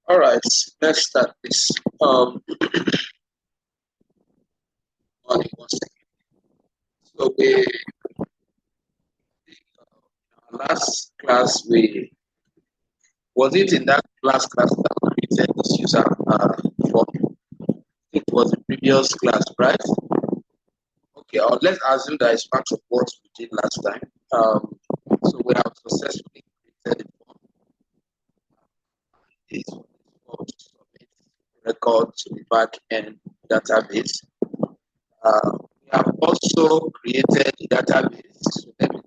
All right, let's start this. Only one second. So we last class was it in that last class that we created this user form? It was the previous class, right? Okay, let's assume that it's part of what we did last time. So we have successfully created the form. This form to submit record to the back end database. We have also created the database. So let me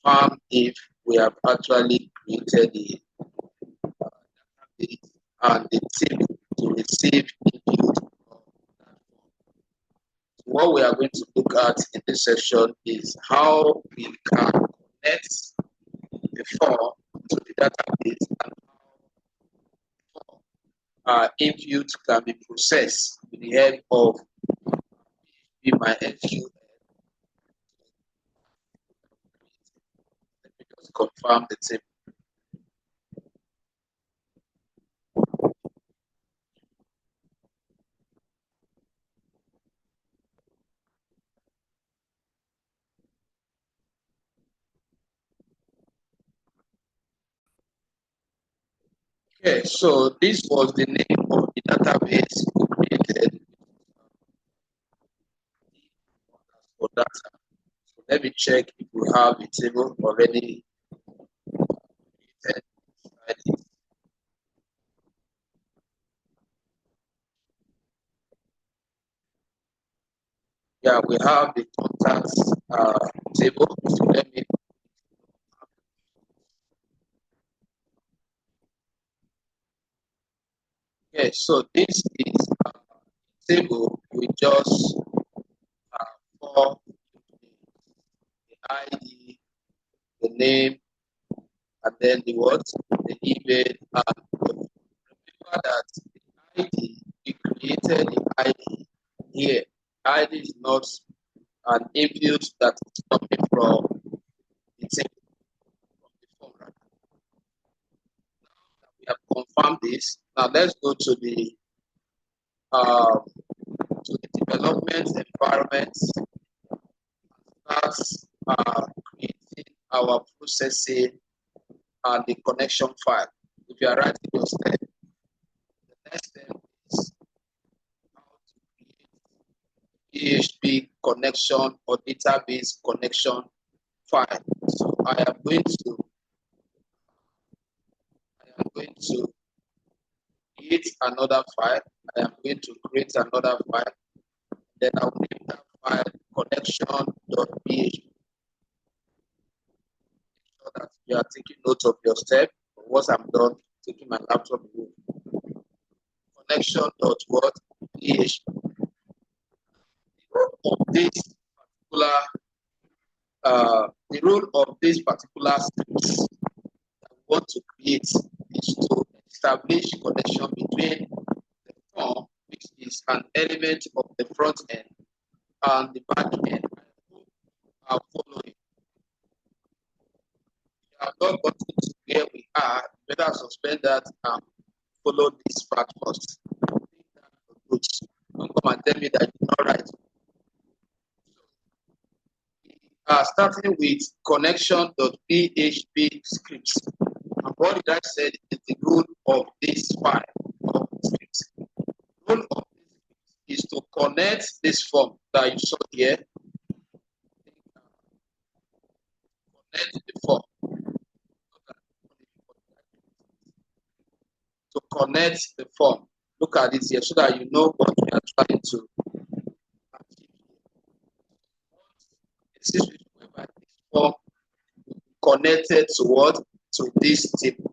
confirm if we have actually created the database and the table to receive input. What we are going to look at in this session is how we can connect the form to the database and how input can be processed with the help of MySQL. Let me just confirm the table. Okay, so this was the name of the database we created for data. So let me check if we have a table already created inside it. Yeah, we have the contacts table. So let me. Okay, so this is a table with just four: the ID, the name, and then the what, the email, and remember that the ID, we created the ID here. ID is not an input that is coming from the table, from the form. Right? Now that we have confirmed this, now let's go to the development environment and start creating our processing and the connection file. If you are writing your step, the next step is how to create PHP connection or database connection file. So I am going to create another file. I am going to create another file. Then I'll name that file connection.php. So that you are taking note of your step. Once I'm done, taking my laptop away. Connection.php. The role of this particular script that we want to create is to establish connection between the form, which is an element of the front end, and the back end. I hope you are following. If you have not gotten to where we are, better suspend that and follow this part first. Don't come and tell me that you're not right. Starting with connection.php scripts. And what did I say is the role of this file of scripts? The role of this is to connect this form that you saw here. Connect the form. To connect the form. Look at this here so that you know what we are trying to achieve. A situation whereby this form connected to what? To this table.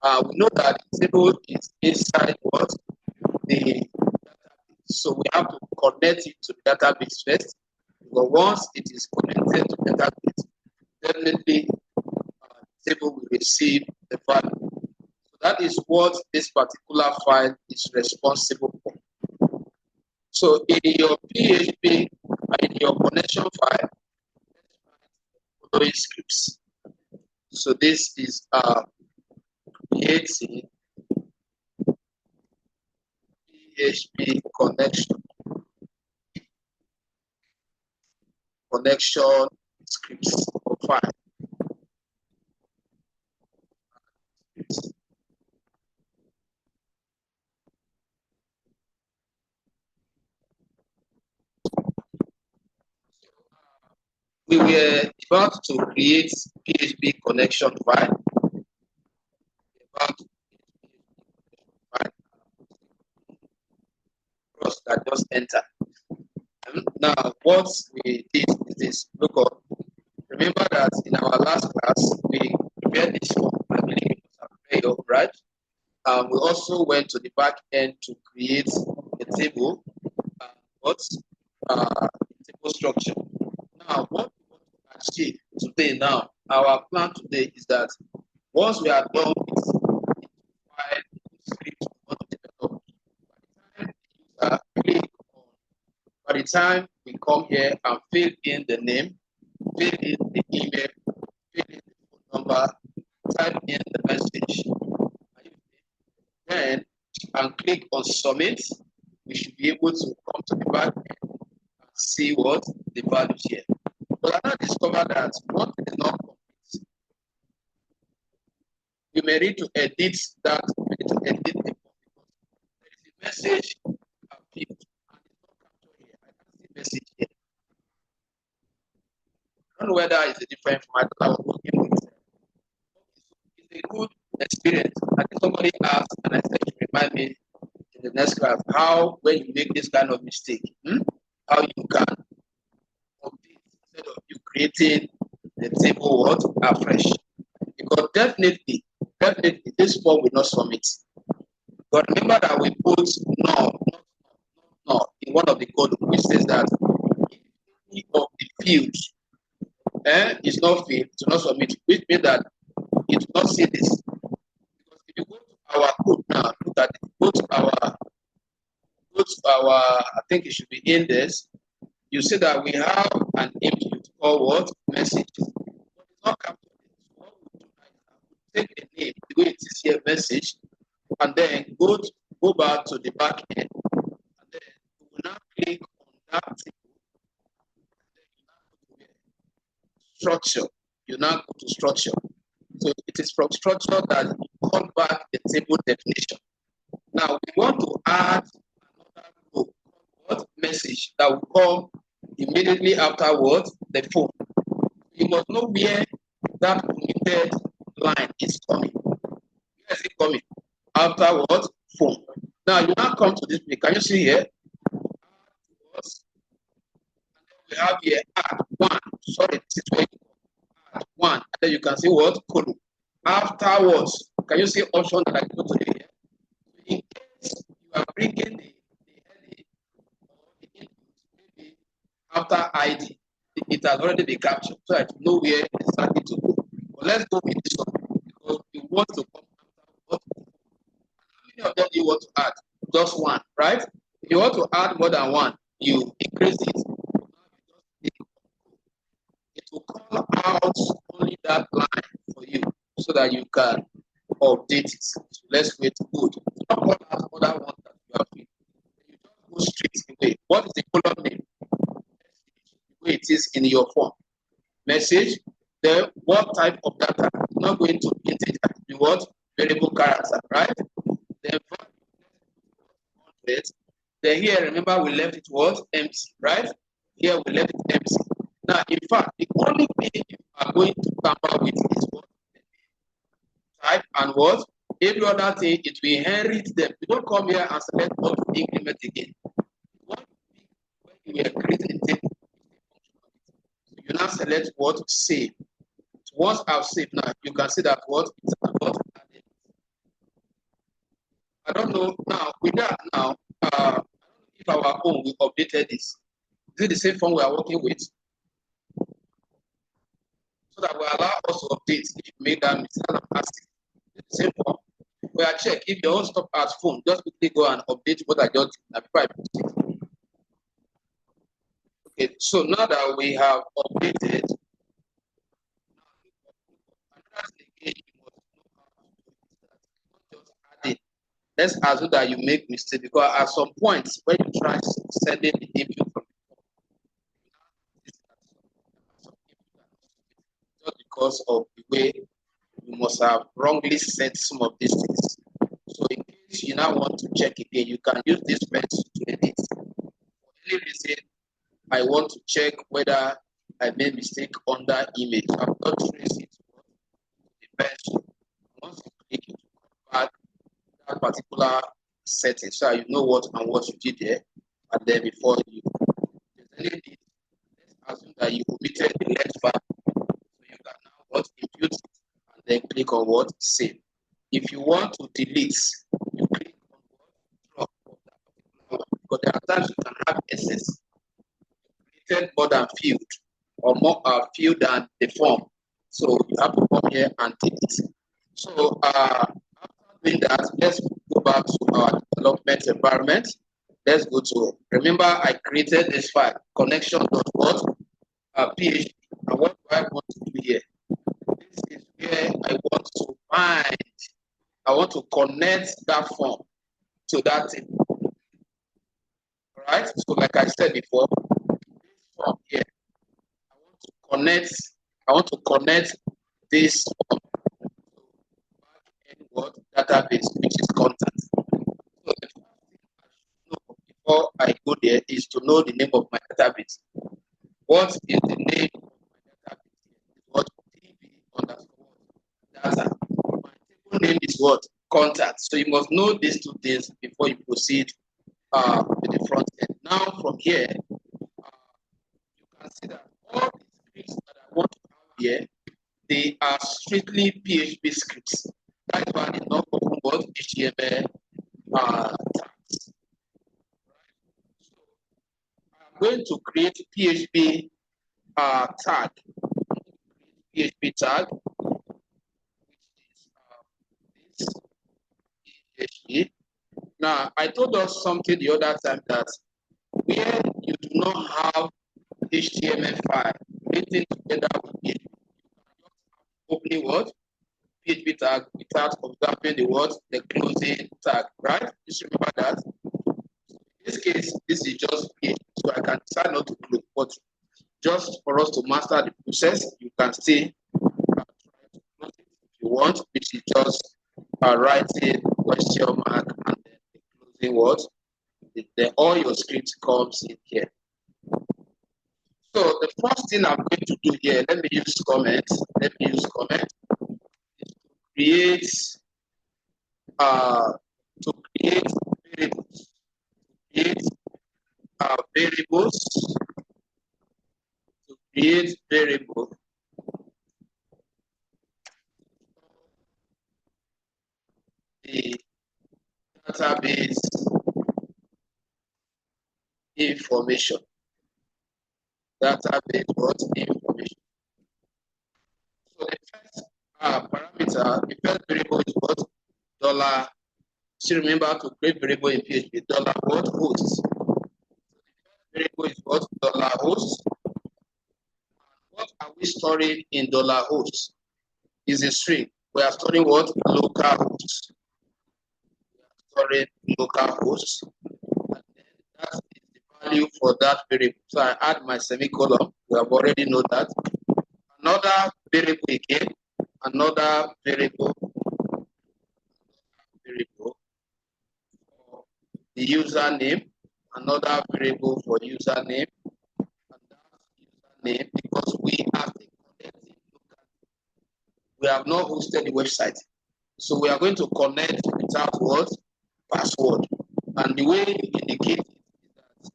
We know that the table is inside what? The database. So we have to connect it to the database first. But once it is connected to the database, definitely the table will receive the value. So that is what this particular file is responsible for. So in your PHP, in your connection file, following scripts. So this is creating PHP connection scripts or file. We were about to create PHP connection file. About file that just enter. Now, what we did is this. Look up. Remember that in our last class, we prepared this form. I believe it was prepared, right? We also went to the back end to create a table. Table structure. Now, what we want to achieve today now, our plan today is that once we are done with the file script we want to develop, by the time we come here and fill in the name, fill in the email, fill in the phone number, type in the message, then and click on submit, we should be able to come to the back end and see what the values here. But I now discovered that what is not complete. You may need to edit that, you may need to edit the form because there is a message appeared and it's not captured here. I can see message here. I don't know whether it's a different format that I was working with. It's a good experience. I think somebody asked, and I said to remind me in the next class how when you make this kind of mistake, how you can update instead of you creating the table what afresh. Because definitely this form will not submit. But remember that we put no in one of the code which says that if any of the fields is not filled to not submit, which means that it will not see this. Because if you go to our code now, look at it, go to our I think it should be index, you see that we have an input called what? Message. But it's not captured. So what we do now is take the name, the way it is here, message, and then go back to the back end. And then we will now click on that table. And then structure. You now go to structure. So it is from structure that you call back the table definition. Now we want to add another row called message that will come immediately afterwards the phone. You must know where that committed line is coming. Where is it coming? Afterwards, phone. Now you now come to this place. Can you see here? And then we have here add one. Sorry, this is where you add one. And then you can see what? Column. Afterwards, can you see option that I put to here? In case you are bringing the heading or the input, maybe after ID, it has already been captured, so I know where exactly to go. But let's go with this one because we want to come after what. How many of them do you want to add? Just one, right? If you want to add more than one, you increase it. It will call out only that line for you so that you can update it. So let's wait. Good. Not call out other ones that you have been. You just go straight away. What is the column name? The way it is in your form. Message. Then what type of data? It's not going to be integer. Be what? Variable character, right? Then then here, remember we left it what? Empty, right? Here we left it empty. Now, in fact, the only thing you are going to tamper with is what? Type and what? Every other thing, it will inherit them. You don't come here and select what to increment again. What when you were creating a table, you now select what to save. So once I've saved now, you can see that what it's about added. I don't know now with that now. If our own we updated this. Is it the same form we are working with? So that we allow us to update if you make that mistake. I'm asking. It's the same form. We are check if your own stop at phone, just quickly go and update what I just did before I put it. Okay, so now that we have updated, another let's assume that you make mistake, because at some point when you try sending the input from just because of the way you must have wrongly sent some of these things. So in case you now want to check again, you can use this pencil to edit. For any reason, I want to check whether I made mistake on that image. I'm not tracing it to the pencil. Once you click it, come back that particular setting so you know what and what you did there, and then before you there's any need, let's assume that you omitted the left part, so you can now what impute it and then click on what save. If you want to delete, you click on what drop of that particular one, because there are times you can have excess. You created more than field or more field than the form, so you have to come here and delete. So after doing that, let's go back to our development environment. Let's go to, remember I created this file, connection.what, PHP. And what do I want to do here? This is where I want to find, I want to connect that form to that table. All right, so like I said before, this form here, I want to connect this form to back-end what database, which is contact. So the first thing I should know before I go there is to know the name of my database. What is the name of my database? What DB underscore data. My table name is what? Contact. So you must know these two things before you proceed with the front end. Now from here, you can see that all the scripts that I want to have here, they are strictly PHP scripts. That's why I did not open what HTML tags. So I'm going to create PHP tag. PHP tag, which is this PHP. Now, I told us something the other time that where you do not have HTML file written together with PHP, you can just opening what? PHP tag without observing the what? The closing tag, right? Just remember that. In this case, this is just PHP, so I can decide not to close, but just for us to master the process, you can still try to close it if you want, which is just writing question mark and then the closing word. Then all your script comes in here. So the first thing I'm going to do here, let me use comment. Let me use comment is to create variables. Create variables. To create variable. The database information. Database what information. So the first parameter, the first variable is what? Dollar. Still remember to create variable in PHP. Dollar what? Host. So the first variable is what? Dollar host. What are we storing in dollar host? Is a string. We are storing what? Local host. We are storing local host. And then that is the value for that variable. So I add my semicolon. We have already know that. Another variable again. Another variable for the username. Another variable for username. And that username, because we are connecting locally. We have not hosted the website. So we are going to connect without what? Password. And the way you indicate it is that you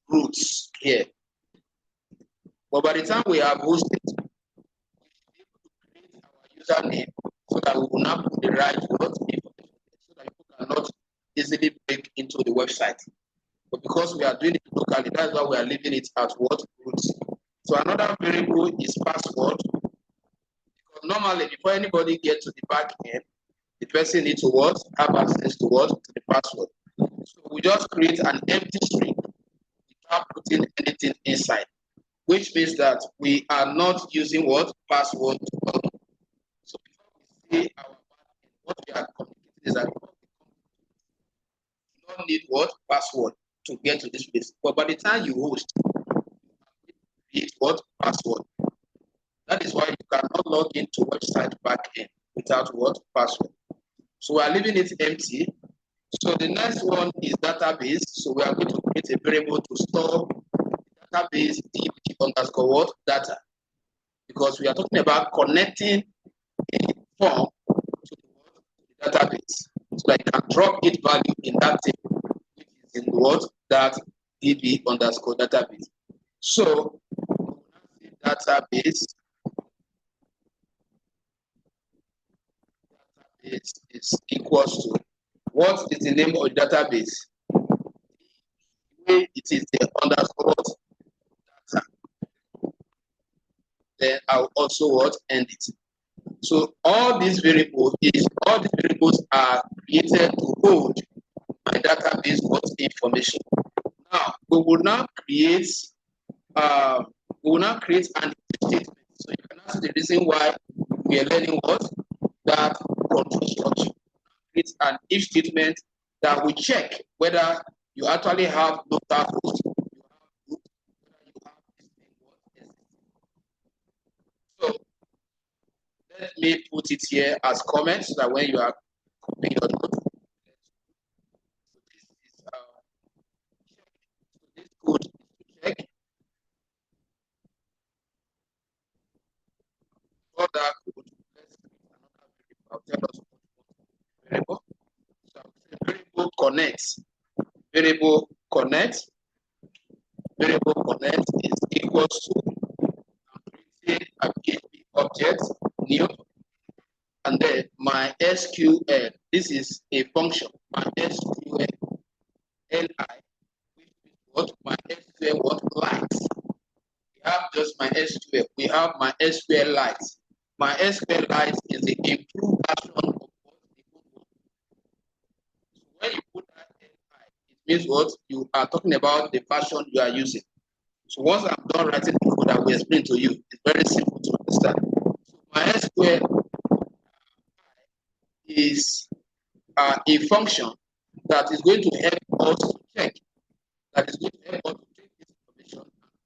put roots here. But by the time we have hosted, we should be able to create our username so that we will not put the right word information so that people cannot easily break into the website. But because we are doing it locally, that's why we are leaving it at what? Roots. So another variable is password. Normally, before anybody gets to the back end, the person needs to what? Have access to what? To the password. So we just create an empty string without putting anything inside, which means that we are not using what? Password. So before we see our back end, what we are communicating is that you don't need what password to get to this place. But by the time you host, you create what password. That is why you cannot log into website backend without what password. So we are leaving it empty. So the next one is database. So we are going to create a variable to store the database db underscore what data, because we are talking about connecting a form to the database. So I can drop its value in that table, which is in what that db underscore database. So database is equals to, what is the name of the database? It is the underscore data. Then I'll also what end it. So all these variables are created to hold my database what information. Now we will now create an if statement. So you can ask the reason why we are learning what that control structure. Create an if statement that will check whether you actually have local host, you have this thing. So let me put it here as comments so that when you are copying your note, this code is to check. For that code, let's create another variable. I'll tell us what variable. So variable connect. Variable connect. Variable connect is equals to creating a PHP object new, and then my SQL. This is a function. My SQL li, which is what my SQL what light. We have just my SQL. We have my SQL Lite. My SQL Lite is the improved version of what the good one. So when you put that li, it means what you are talking about the version you are using. So once I'm done writing the code, I will explain to you. It's very simple to understand. So my SQL is a function that is going to help us to check, that is going to help us to take this information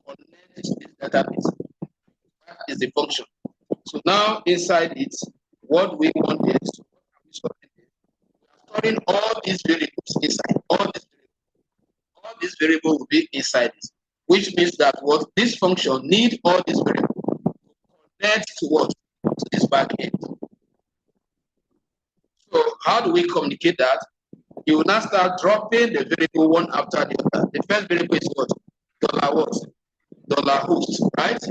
and connect this database. That is the function. So now inside it, what we want is, we are storing all these variables inside. All these variables will be inside it, which means that what this function need all these variables to connect to what? To this backend. So how do we communicate that? You will now start dropping the variable one after the other. The first variable is what? $host, right?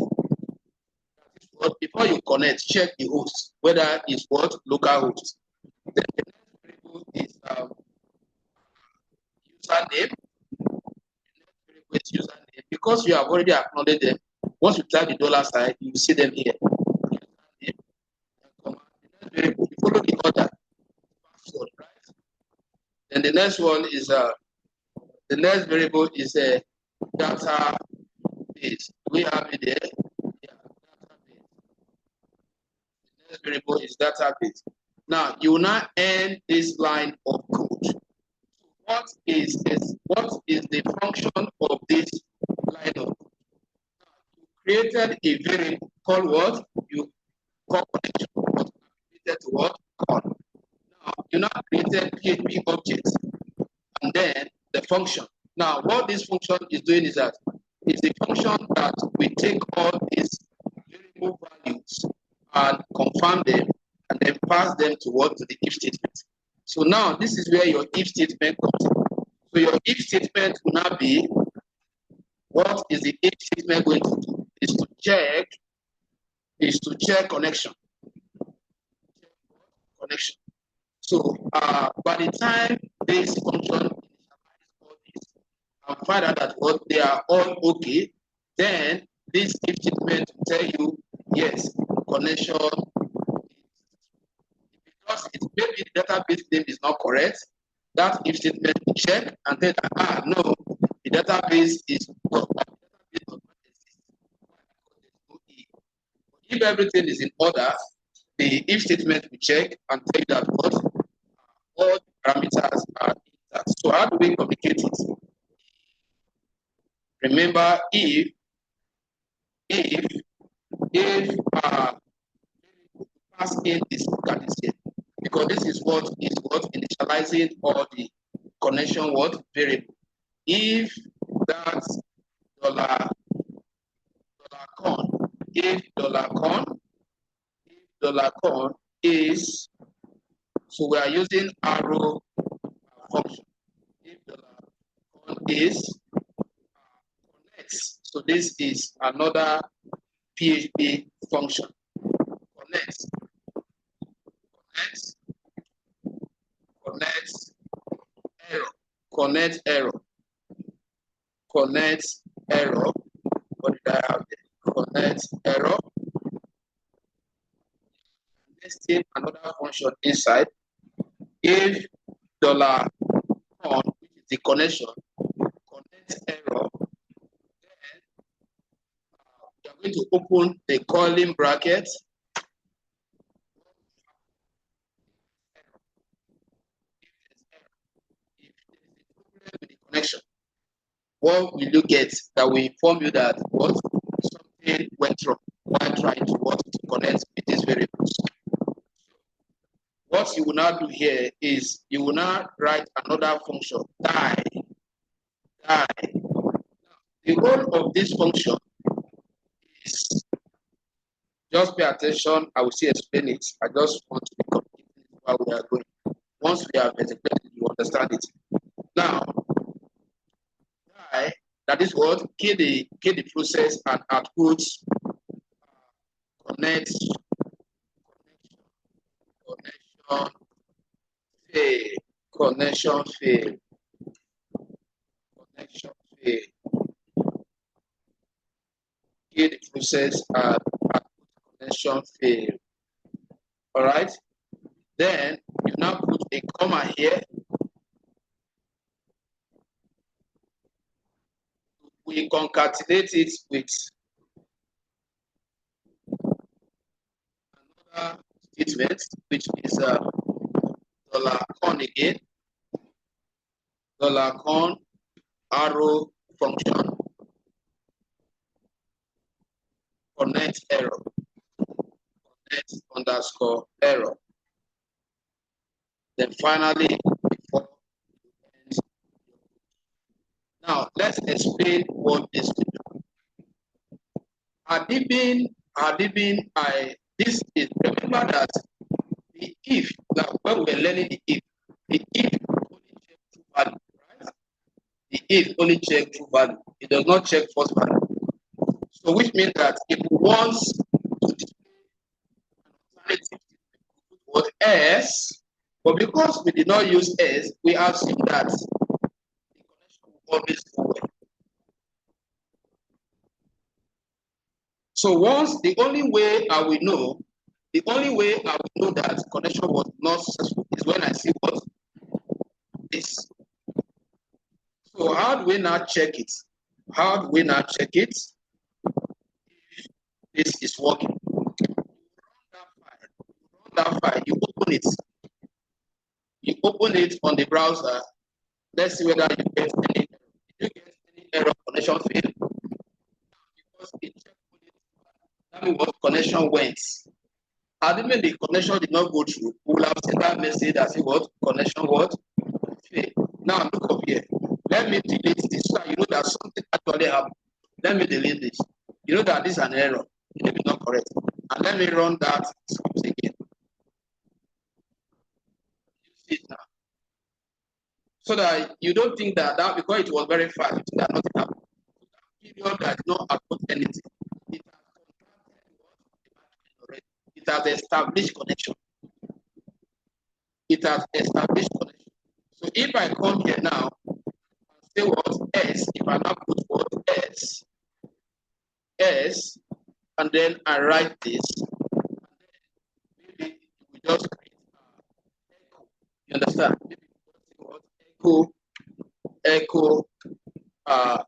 But before you connect, check the host, whether it's what? Local host. Then the next variable is username. The next variable is username. Because you have already acknowledged them, once you type the $sign, you will see them here. Username, comma. The next variable, you follow the order. Password, right? Then the next one is the next variable is a database. Do we have it there? Yeah, database. The next variable is database. Now you will now end this line of code. What is this? What is the function of this line of code? You created a variable called what? You call connection. What created to what? Call. Now you now created PHP objects and then the function. Now, what this function is doing is that it's a function that we take all these variable values and confirm them and then pass them to what? To the if statement. So now this is where your if statement comes in. So your if statement will now be, what is the if statement going to do? Is to check connection. Connection. So by the time this function and find out that what they are all okay, then this if statement will tell you yes, connection. Because it maybe the database name is not correct, that if statement will check and tell that no, the database is not. If everything is in order, the if statement will check and tell you that what all the parameters are intact. So how do we communicate it? Remember, if pass in this locality here, because this is what initializing all the connection what variable. If that dollar con, if dollar con is, so we are using arrow function. If dollar con is connects, so this is another PHP function. Connects, error, connect error. What did I have there? Connect error. Let's take another function inside. If dollar on, which is the connection, connect error, then we are going to open the curly bracket. If there is a problem with the connection, what will you get that will inform you that what something went wrong while trying to connect with these variables? What you will now do here is you will now write another function, die. The role of this function is, just pay attention, I will still explain it. I just want to be complete while we are going. Once we have explained it, you understand it. Now, die, that is what kill the process and output connection fail. Kill the process and output connection fail. All right. Then you now put a comma here. We concatenate it with another statement, which is dollar con again. Dollar con arrow function connect error. Connect underscore error. Then finally, before end. Now let's explain what this will do. This is, remember that the if, like when we're learning the if only check true value, right? The if only check true value. It does not check false value. So which means that if we want to display an alternative what S, but because we did not use S, we assume that the connection will always go well. So once the only way I will know that connection was not successful is when I see what this. So how do we now check it? This is working. You run that file, you open it. You open it on the browser. Let's see whether you get any error. Did you get any error connection failed? Because it checked that means what connection went. Had it been the connection did not go through, we will have seen that message that say what connection what failed. Now look up here. Let me delete this so that you know that something actually happened. Let me delete this. You know that this is an error. It may be not correct. And let me run that script again. You see it now. So that you don't think that because it was very fast, that nothing happened. That period that did not output anything. It has established connection. So if I come here now and say what S, if I now put what S, and then I write this, and then maybe we just create echo. You understand? Maybe what echo not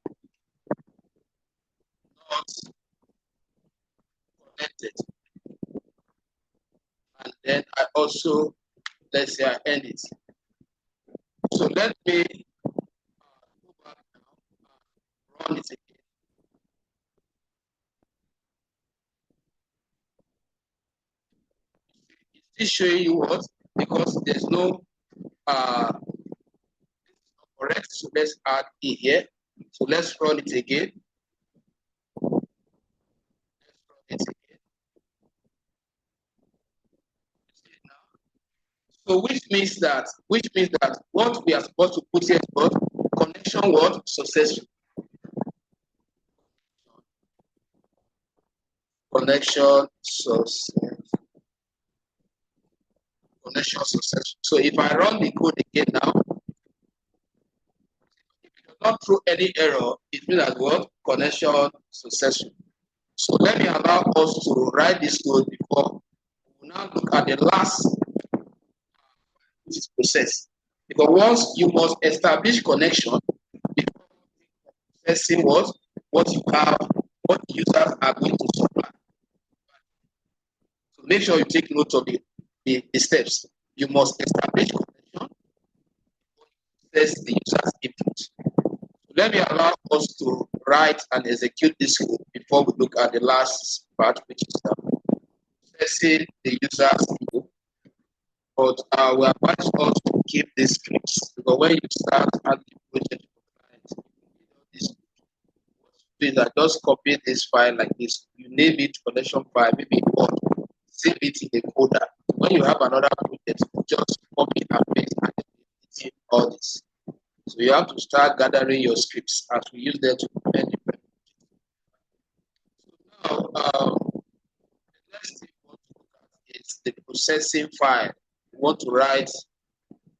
connected. And then I also, let's say I end it. So let me go back now and run it again. It's still showing you what? Because there's no correct. So let's add E here. So let's run it again. Let's run it again. So which means that what we are supposed to put here is what? Connection what? Successful. Connection success. Connection successful. So if I run the code again now, if it does not throw any error, it means that what? Connection successful. So let me allow us to write this code before we now look at the last, which is process. Because once you must establish connection before processing what you have, what users are going to supply. So make sure you take note of the steps. You must establish connection before you process the user's input. So let me allow us to write and execute this code before we look at the last part, which is processing the user's input. But we advise us to keep these scripts because when you start adding project for clients, this is that just copy this file like this. You name it connection file, maybe Word, save it in the folder. When you have another project, just copy and paste and edit all this. So you have to start gathering your scripts as we use them to implement different. So now, the next thing we want to look at is the processing file. We want to write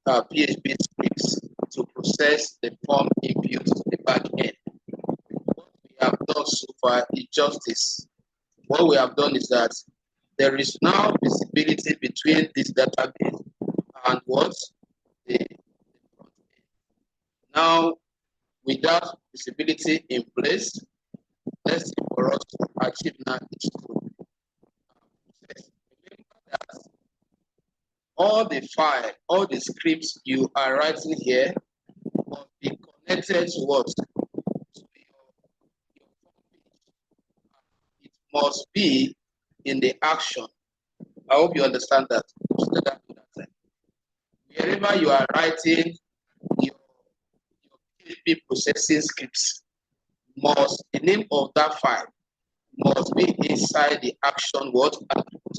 PHP scripts to process the form input to the back end. What we have done so far is just this. What we have done is that there is now visibility between this database and what the front end. Now, with that visibility in place, let's see for us to achieve now this goal. Remember that all the file, all the scripts you are writing here must be connected to what? To your page. It must be in the action. I hope you understand that. Wherever you are writing your PHP processing scripts, the name of that file must be inside the action word output.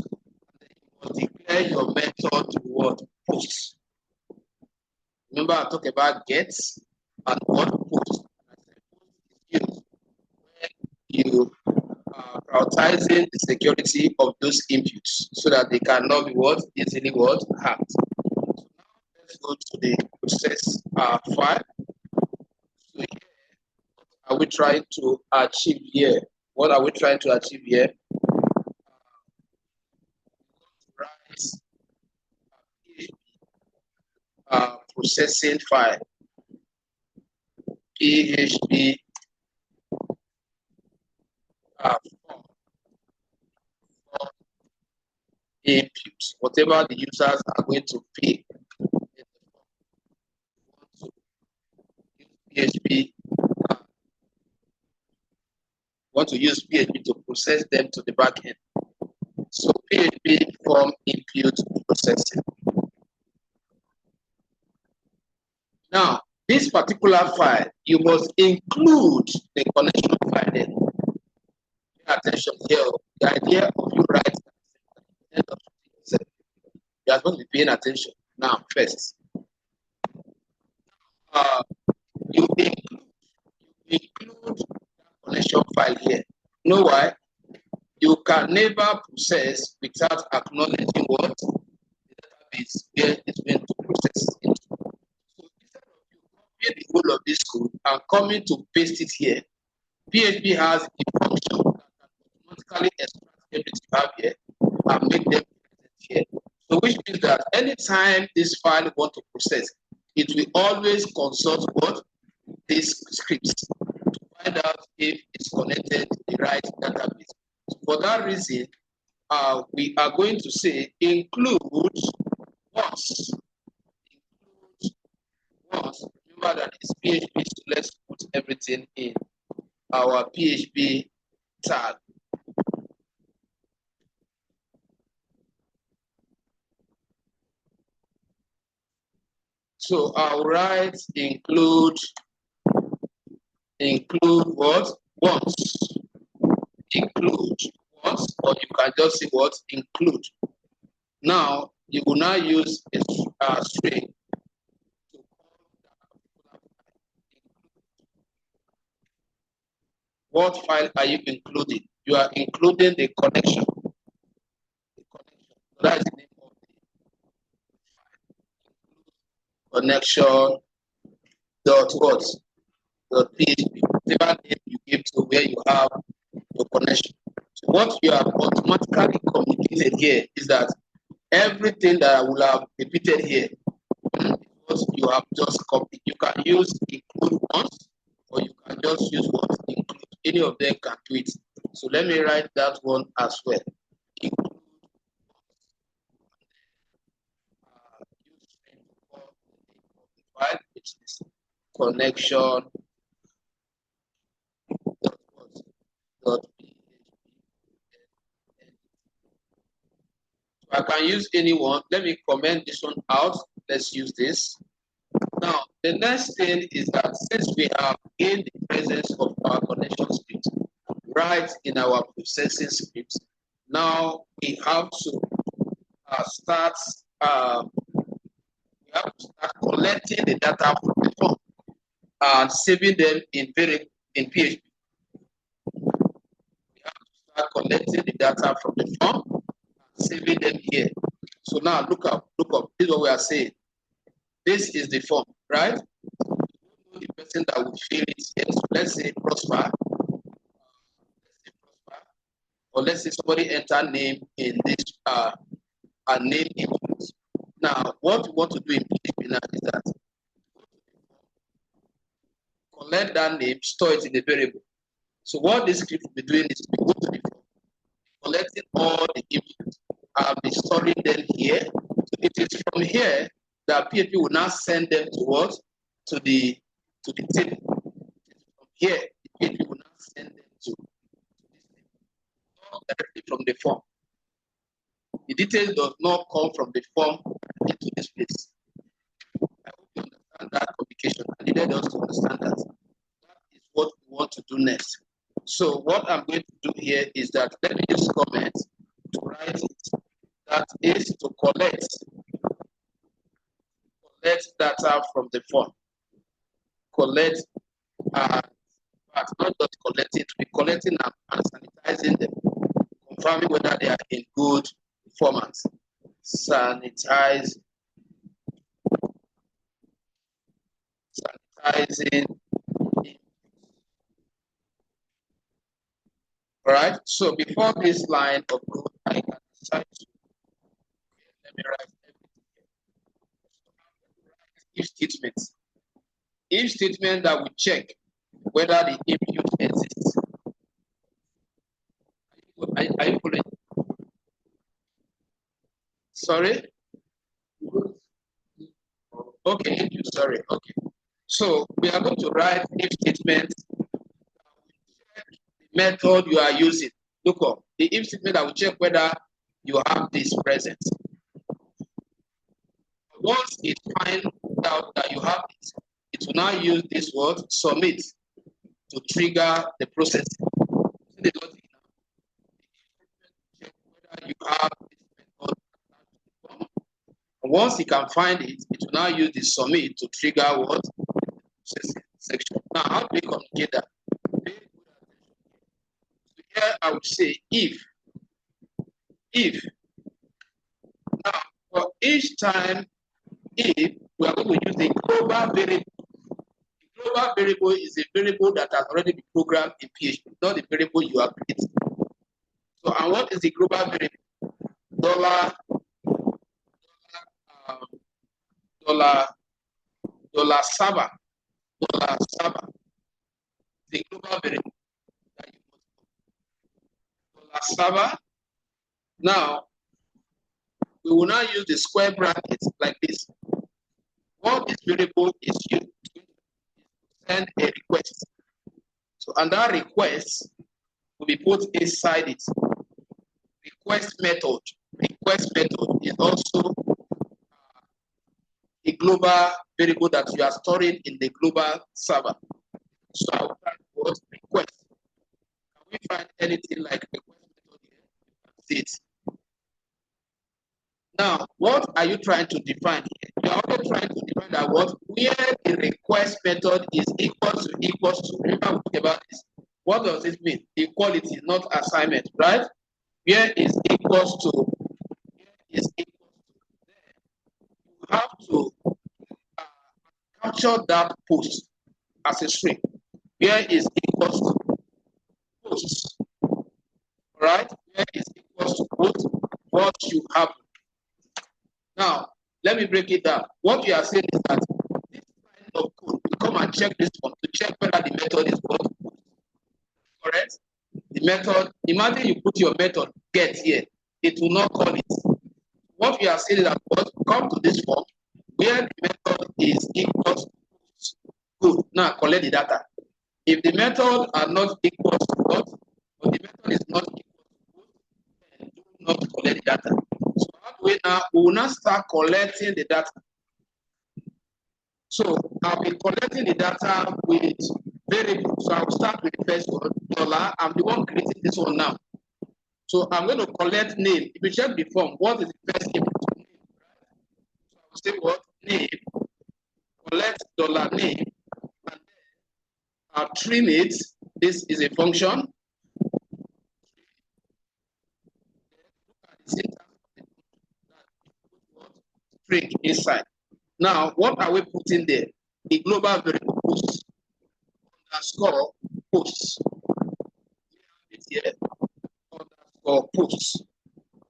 Then you must declare your method to what? Post. Remember I talked about get and what post. And I said post is used when you are prioritizing the security of those inputs so that they cannot be easily hacked. So now let's go to the process file. So here, what are we trying to achieve here? What are we trying to achieve here? Write processing file. PHP form inputs, whatever the users are going to pay. PHP want to use PHP to process them to the back end. So PHP form input processing. Now, this particular file, you must include the connection file there. Pay attention here. The idea of you writing you are supposed to be paying attention. Now, first, you include connection file here. You know why? You can never process without acknowledging what the database where it's going to process into. So instead of you copying the whole of this code and coming to paste it here, PHP has a function that can automatically extract everything you have here and make them present here. So which means that anytime this file want to process, it will always consult what these scripts to find out if it's connected to the right database. So for that reason, we are going to say include once. Include once, remember that it's PHP, so let's put everything in our PHP tag. So I'll write include what? Once. Include once, or you can just say what? Include. Now, you will now use a string to call that particular file. What file are you including? You are including the connection. The connection. So that's the name of the file. Connection dot what? Dot PHP. Whatever name you give to where you have your connection. So what you have automatically communicated here is that everything that I will have repeated here is what you have just copied. You can use include once, or you can just use what? Include. Any of them can do it. So let me write that one as well. Include use string to call the name of the file, which is connection dot what? Dot PHP. I can use any one. Let me comment this one out. Let's use this. Now, the next thing is that since we have gained the presence of our connection script right in our processing script, now we have to start collecting the data from the form and saving them in PHP. We have to start collecting the data from the form and saving them here. So now look up. This is what we are saying. This is the form, right? The person that will fill it here. So let's say Prosper. Or let's say somebody enter name in this name input. Now, what we want to do in PHP now is that collect that name, store it in the variable. So what this script will be doing is to go to the form, collecting all the inputs. I'll be storing them here. So it is from here that PHP will now send them to what? To the table. From here, the PHP will now send them to directly from the form. The details does not come from the form into this place. I hope you understand that communication. I needed us to understand that. That is what we want to do next. So what I'm going to do here is that let me use comment to write it. That is to collect data from the form. Collect, but not just collecting, to be collecting and sanitizing them, confirming whether they are in good formats. Sanitizing. All right. So before this line of code, I can decide to let me write everything here. If statement. If statement that will check whether the input exists. Are you following? Sorry? Okay, sorry. Okay. So we are going to write if statement method you are using. Look up the if statement that will check whether you have this present. Once it finds out that you have it, it will now use this word submit to trigger the process. See the logic now. Check whether you have this method. Once it can find it, it will now use the submit to trigger what? Processing section. Now, how do we communicate that? Here I would say if now for each time if we are going to use the global variable. The global variable is a variable that has already been programmed in PHP, not the variable you are creating. So, and what is the global variable? Dollar server. The global variable that you put. Server. Now, we will now use the square brackets like this. what this variable is used to send a request. So, and that request will be put inside it. Request method is also a global variable that you are storing in the global server. So I will type what request. Can we find anything like request method here? See it. Now, what are you trying to define here? You are also trying to define that what where the request method is equals to. Remember we talked about this. What does it mean? Equality, not assignment, right? Where is equals to? Where is equals to? Then you have to capture that post as a string. Where is equals to post? Right? Where is equals to post? What you have. Now, let me break it down. What we are saying is that this kind of code, you come and check this one to check whether the method is what post. Correct? The method, imagine you put your method get here, it will not call it. What we are saying is that what come to this form where the method is equals to post. Good. Now collect the data. If the method are not equal to what, or the method is not equal to post, then do not collect the data. So how do we now? We will now start collecting the data. So I'll be collecting the data with variables. So I'll start with the first one, dollar. I'm the one creating this one now. So I'm going to collect name. If you check the form, what is the first input? Name, right? So I'll say what? Name. Collect dollar name. And then I'll trim it. This is a function. Look at the syntax of the function. That put what? String inside. Now, what are we putting there? The global variable post underscore post. It's here underscore post.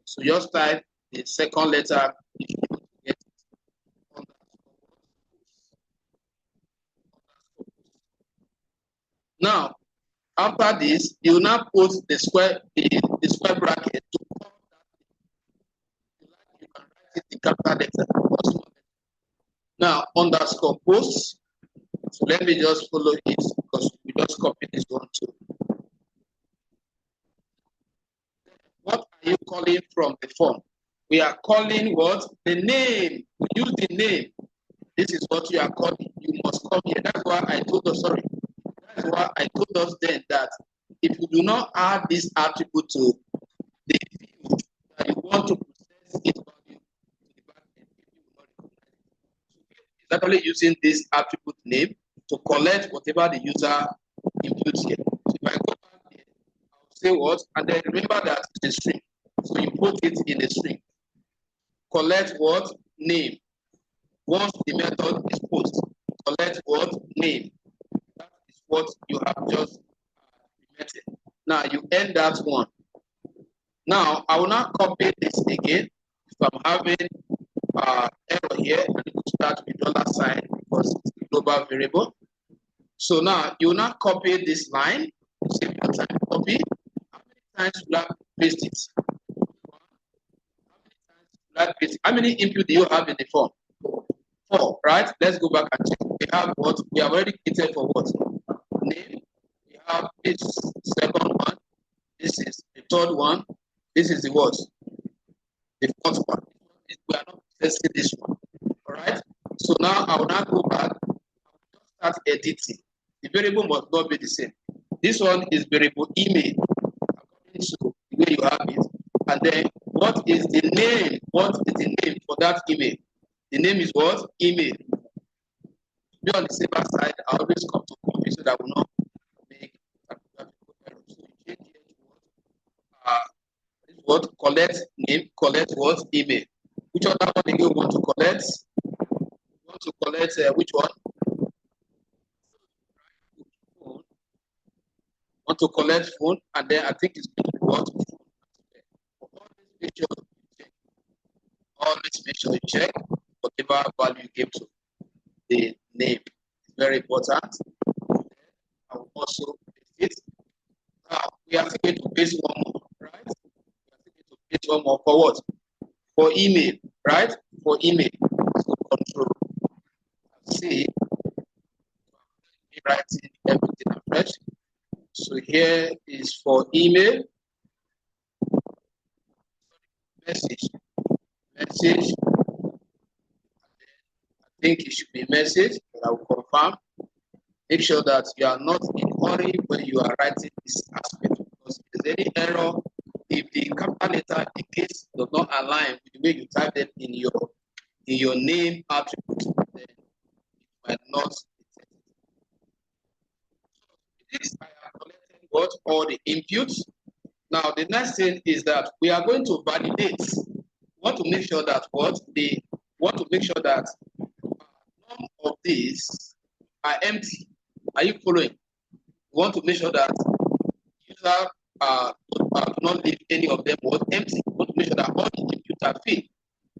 So just type the second letter if you want to get it. Now, after this, you now put the square bracket to cover that. You can write it the capital letter. Now, underscore post. So let me just follow it because we just copy this one too. What are you calling from the form? We are calling what? The name. We use the name. This is what you are calling. You must come here. That's why I told us, sorry. That's why I told us then that if you do not add this attribute to the field that you want to process its value to the backend, you will not recognize it. So it's actually using this attribute name to collect whatever the user inputs here. So if I go back here, I'll say what, and then remember that it's a string. So you put it in a string. Collect what? Name. Once the method is post, collect what? Name. That is what you have just implemented. Now you end that one. Now I will not copy this again. If I'm having error here, I need to start with $sign because it's a global variable. So now you will not copy this line. Save your time. Copy. How many times will I paste it? How many input do you have in the form? 4, right? Let's go back and check. We have what? We have already created for what? Name. We have this second one. This is the third one. This is the what? The fourth one. We are not testing this one. All right? So now I will now go back. I will just start editing. The variable must not be the same. This one is variable email, according to the way you have it. And then what is the name? What is the name for that email? The name is what? Email. To be on the safer side, I always come to copy so that I will not make error. So you change here to what? Collect name, collect what? Email. Which other one again you want to collect? You want to collect which one? Phone. Want to collect phone, and then I think it's going to be what? Phone. Always make sure you check whatever value you give to the name. It's very important. I will also paste it. Now we are going to paste one more, right? We are going to paste one more for what? For email, right? For email. So control rewriting everything afresh. So here is for email, message. I think it should be message, but I will confirm. Make sure that you are not in a hurry when you are writing this aspect, because if there's any error, if the capital letter indicates does not align with the way you type them in your name attribute, then it might not detect it. This I have collected what all the inputs. Now the next thing is that we are going to validate. We want to make sure that none of these are empty. Are you following? We want to make sure that user do not leave any of them was empty. We want to make sure that all the inputs are filled.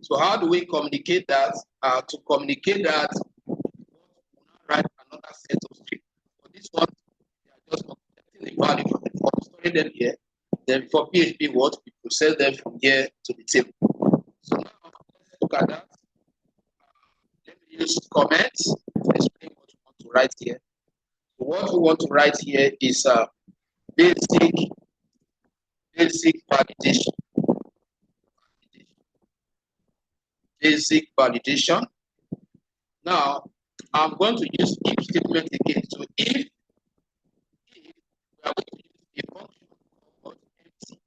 So how do we communicate that? To communicate that, we will not write another set of string. For this one, we are just collecting the value from the form, storing them here. Then for PHP, we process them from here to the table. So now let's look at that. Let me use comments to explain what we want to write here. So what we want to write here is basic validation. Basic validation. Now, I'm going to use if statement again. So if we are going to use a function called empty,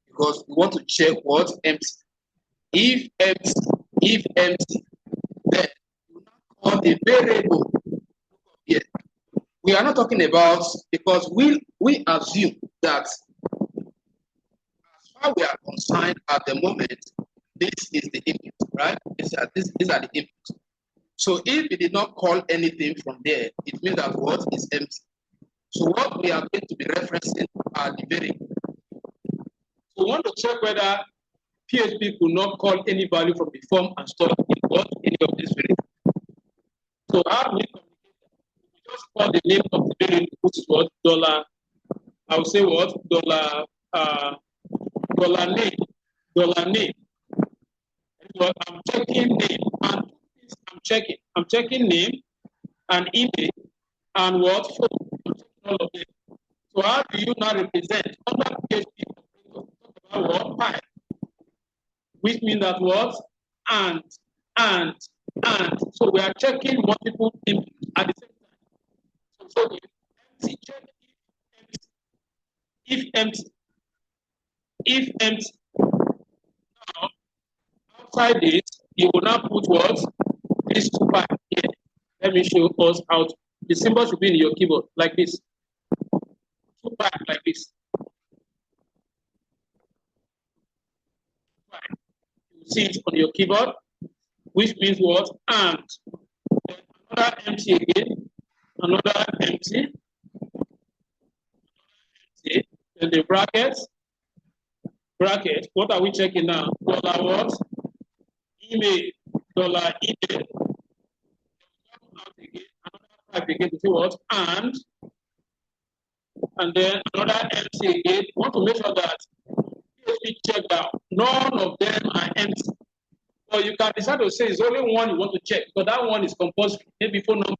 because we want to check what empty. If empty, then you now call a variable here. We are not talking about, because we assume that as far as we are concerned at the moment, this is the input, right? These are the inputs. So if we did not call anything from there, it means that what is empty. So what we are going to be referencing are the variables. So we want to check whether PHP could not call any value from the form and store in what any of these variables. So how do we communicate that? We just call the name of the variable, which is what dollar. I will say what dollar name. What I'm checking name and I'm checking name and email and what phone. I'm checking all of them. So how do you now represent under PHP? Talk about what pipe, which means that what and. So we are checking multiple inputs at the same time. So empty, check if empty. If empty. Now outside this, you will now put what? These two pipes here. Let me show us how the symbol should be in your keyboard like this. Two pipes like this. You see it on your keyboard, which means what? And then another empty again, another empty, then the brackets. What are we checking now? Dollar what? Email. Dollar email. Out again, another pipe again to see what? And then another empty again. We want to make sure that PHP check that none of them are empty. Or you can decide to say it's only one you want to check, because that one is compulsory. Maybe phone number.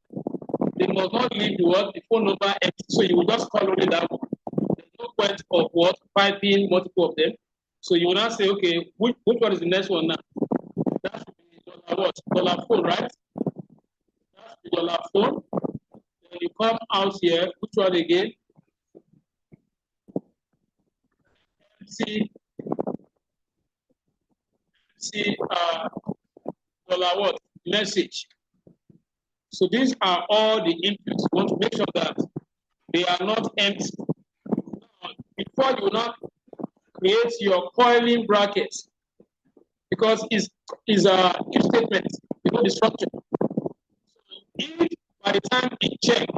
They must not leave the phone number empty. So you will just call only that one. There's no point of what? Piping multiple of them. So you will now say, okay, which one is the next one now? That should be dollar what? Dollar phone, right? That should be dollar phone. Then you come out here, which one again? See dollar what? Message. So these are all the inputs. You want to make sure that they are not empty. Now, before you not create your coiling brackets, because it's a if statement, you know the structure. So if by the time it checked,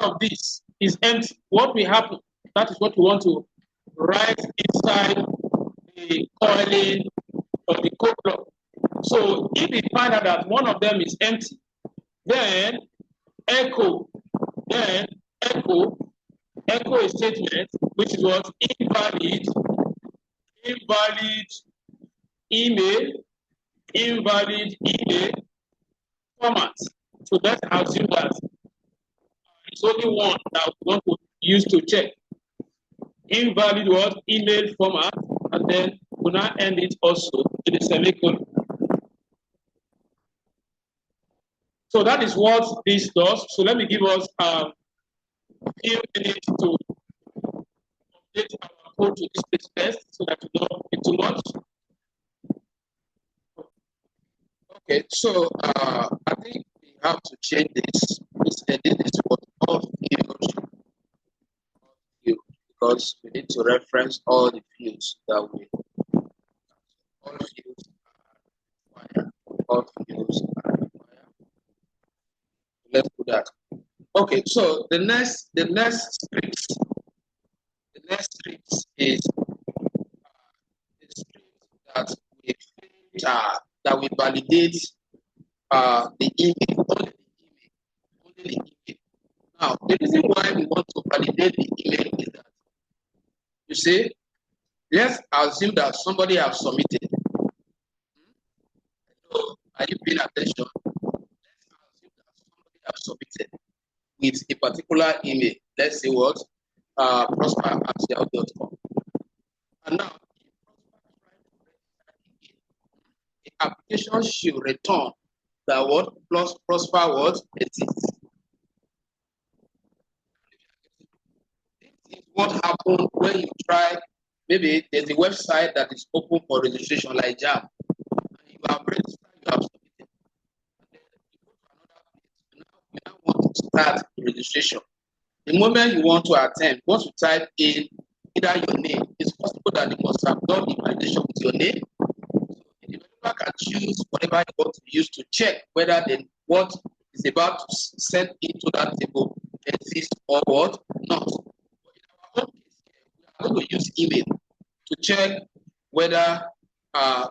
any of this is empty, what will happen? That is what we want to write inside the coiling of the code block. So if we find out that one of them is empty, then echo a statement which is what? Invalid email format. So let's assume that is only one that we want to use to check. Invalid what? Email format, and then we now end it also with a semicolon. So that is what this does. So let me give us a few minutes to update our code to this place first so that we don't get too much. Okay, so I think we have to change this. This is what all fields, because we need to reference all the fields that we all fields are required. All fields are required. Let's do that. Okay, so the next script is the script that we that we validate the email, only the email. Now, the reason why we want to validate the email is that, you see, let's assume that somebody has submitted. So, are you paying attention? Let's assume that somebody has submitted with a particular email. Let's say what? prosper@yahoo.com. And now, the application should return that what plus prosper what exists. This is what happens when you try. Maybe there's a website that is open for registration like JAM. And you have registered, you have submitted. And then you go to another place. You now want to start the registration. The moment you want to attend, once you type in either your name, it's possible that you must have done the validation with your name. So the developer can choose whatever you want to use to check whether what is about to send into that table exists or what not. But in our own case here, we are going to use email to check whether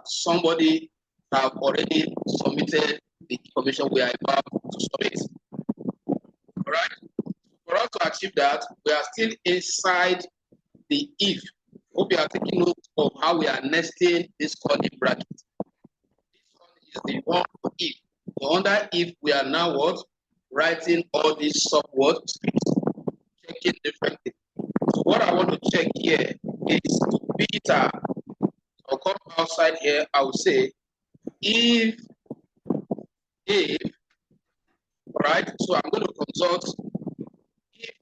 somebody have already submitted the information we are about to submit. All right. For us to achieve that, we are still inside the if. Hope you are taking note of how we are nesting this curly bracket. This one is the one for if. So under if, we are now what? Writing all these subword scripts, checking different things. So what I want to check here is to beta. I'll come outside here, I will say if, right? So I'm going to consult if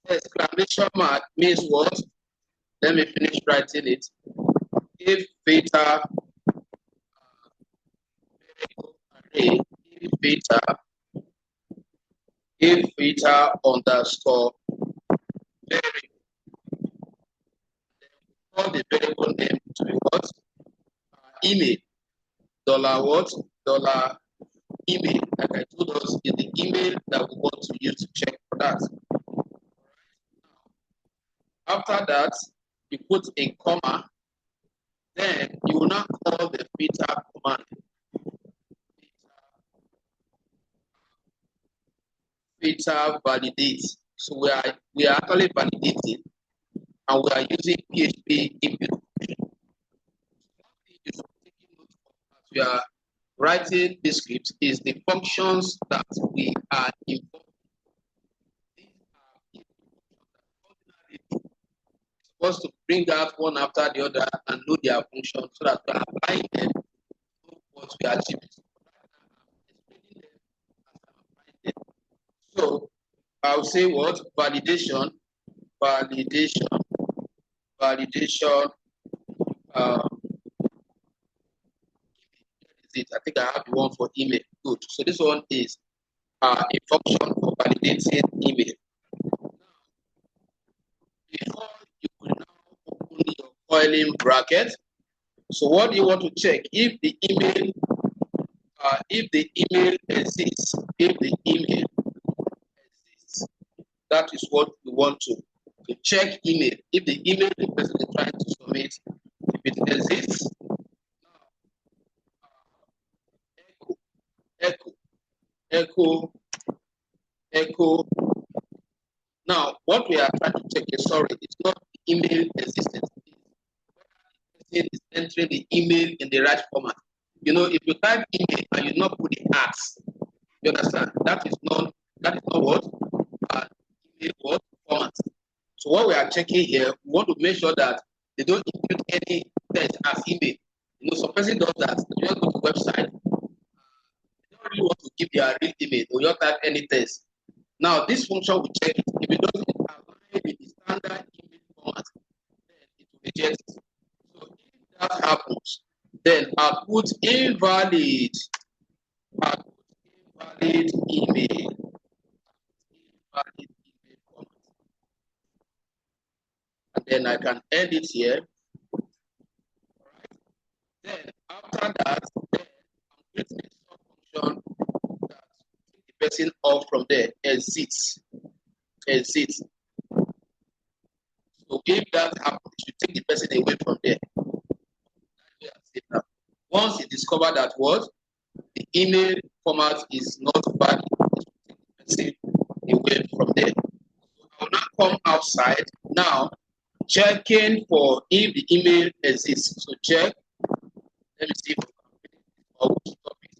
this exclamation mark means what? Let me finish writing it. If beta array, if beta underscore variable, call the variable name to be what? Email. Dollar what? Dollar email. Like I told us, is the email that we want to use to check for that. After that, you put a comma, then you will now call the beta command. Beta validate. So we are actually validating, and we are using PHP input. We are writing the script is the functions that we are involved in. These are supposed to bring out one after the other and know their function so that we are applying them to what we are achieving. So I'll say what? Validation. Is it? I think I have the one for email. Good. So this one is a function for validating email. Before you will now open your coiling bracket. So what do you want to check? If the email exists, that is what we want to check email. If the email the person is trying to submit, if it exists, echo. Now, what we are trying to check is, sorry, it's not the email existence. It is entering the email in the right format. You know, if you type email and you not put the @ you understand? That is not what? email what format. So what we are checking here, we want to make sure that they don't include any text as email. You know, some person does that. They just go to website. They don't really want to give their real email. They will just type any text. Now, this function will check it. If it doesn't align with the standard email format, then it will reject it. So if that happens, then I'll put invalid. I'll put invalid email. Invalid email format. And then I can end it here. Then after that, then I'm creating a sub function that take the person off from there. Exit. Exit. So if that happens, you take the person away from there. Once you discover that what the email format is not valid, you take the person away from there. So I will now come outside now, checking for if the email exists. So check. Let me see if I will stop it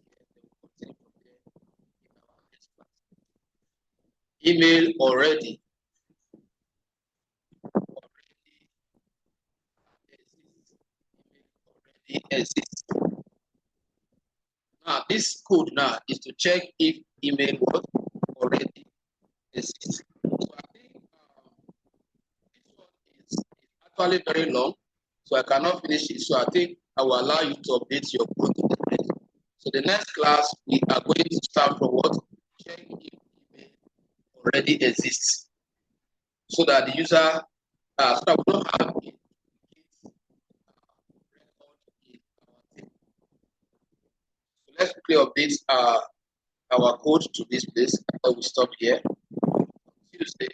here. Email already. Already exists. Now this code now is to check if email was already exists. So I think this one is actually very long, so I cannot finish it. So I think I will allow you to update your code to the place. So the next class we are going to start from what? Check if email already exists, so that the user, so that we don't have it. So let's quickly update our code to this place. After we stop here. Tuesday.